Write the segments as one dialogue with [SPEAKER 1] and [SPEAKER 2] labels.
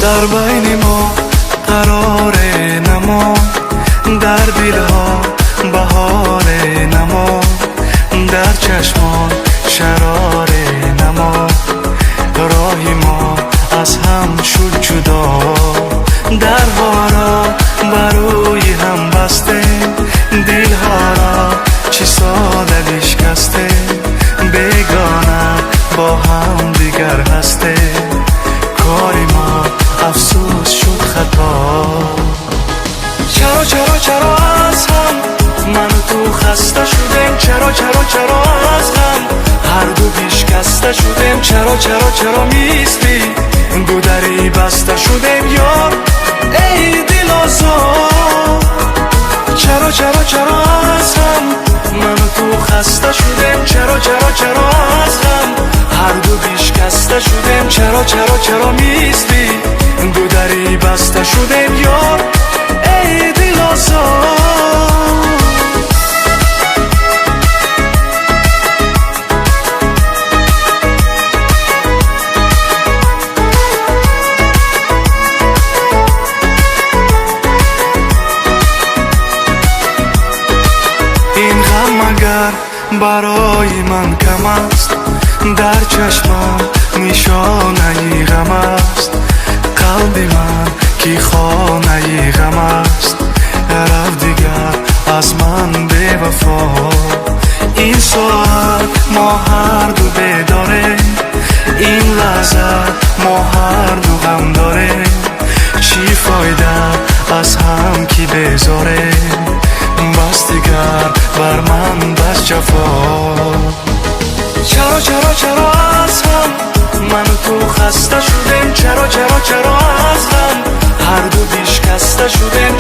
[SPEAKER 1] در بین ما قرار نما، در دلها بهار نما، در چشمان شرار نما. راهی ما از هم شد جدا، درها را بروی هم بسته، دلها را چی ساده شکسته، بیگانه با هم دیگر هسته. کاری ما افسوس شد خطا. چرا از هم من و تو خسته شدیم، چرا از هم هر دو بیشکسته شدیم. چرا میستی گودری بسته شدیم یار ای دل آزاد. چرا از هم من و تو خسته شدیم، چرا از هم هر دو بیشکسته شدیم. چرا میستی گودری بسته شدیم یار ای دل آزاد. این غم اگر برای من کم است، در چشمم نشانه غم است. قلب من کی خانه غم است، رفت دیگر از من بی وفا. این ساعت ما هر دو بیداریم، این لحظه ما هر دو غم داریم. چی فایده از هم کی بیزاریم، بس دیگر بر من بس جفا. چرا از هم من و تو خسته شدیم، چرا از هم هر دو بیشکسته شدیم.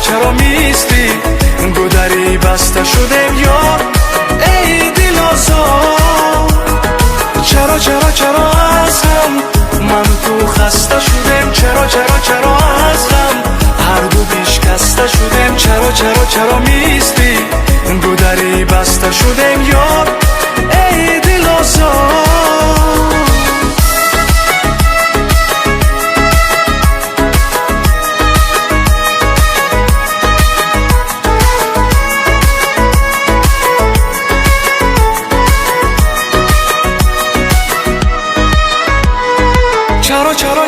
[SPEAKER 1] چرا میستی گودری بسته شدیم یار ای دل آزاد. چرا از هم من و تو خسته شدیم، چرا از هم هر دو بیشکسته شدیم. چرا میستی گودری بسته شدیم یار ای دل آزاد.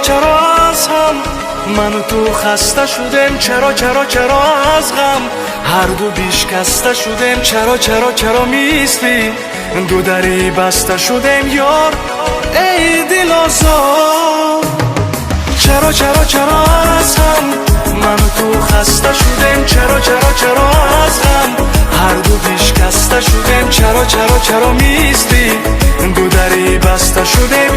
[SPEAKER 1] چرا از هم من و تو خسته شدیم، چرا از غم هر دو بیشکسته شدیم. چرا میستی گودری بسته شدیم یار ای دل آزاد. چرا از هم من و تو خسته شدیم، چرا از غم هر دو بیشکسته شدیم. چرا میستی گودری بسته شدیم